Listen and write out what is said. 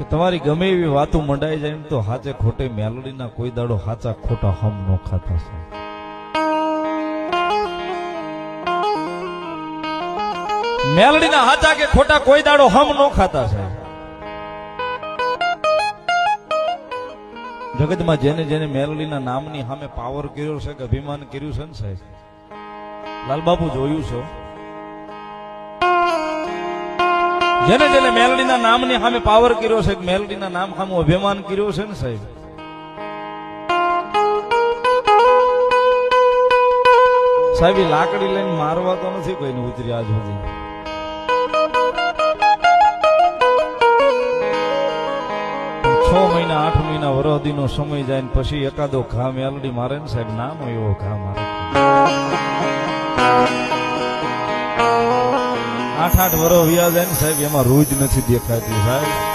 કે તમારી ગમે એવી વાતો મંડાઈ જાય ને તો હાચે ખોટે મેલડીના કોઈ દાડો હાચા ખોટા હમ નો ખાતા છે. મેલડીના હાચા કે ખોટા કોઈ દાડો હમ નો ખાતા છે. જગતમાં જેને જેને મેલડીના નામની સામે પાવર કર્યો છે કે અભિમાન કર્યું છે ને સાહેબ, લાલબાપુ જોયું છે. જેને જેને મેલડીના નામની સામે પાવર કર્યો છે, મેલડીના નામ સામે અભિમાન કર્યો છે ને સાહેબ, સાહેબ એ લાકડી લઈને મારવા તો નથી કોઈને ઉતરી આજ સુધી. છ મહિના 8 મહિના વરહદીનો સમય જાય ને પછી એકાદો ઘા મેલડી મારે ને સાહેબ, નામ એવો ઘા મારે. 8 વર્ષ વ્યા જાય ને સાહેબ, એમાં રૂજ નથી દેખાતી સાહેબ.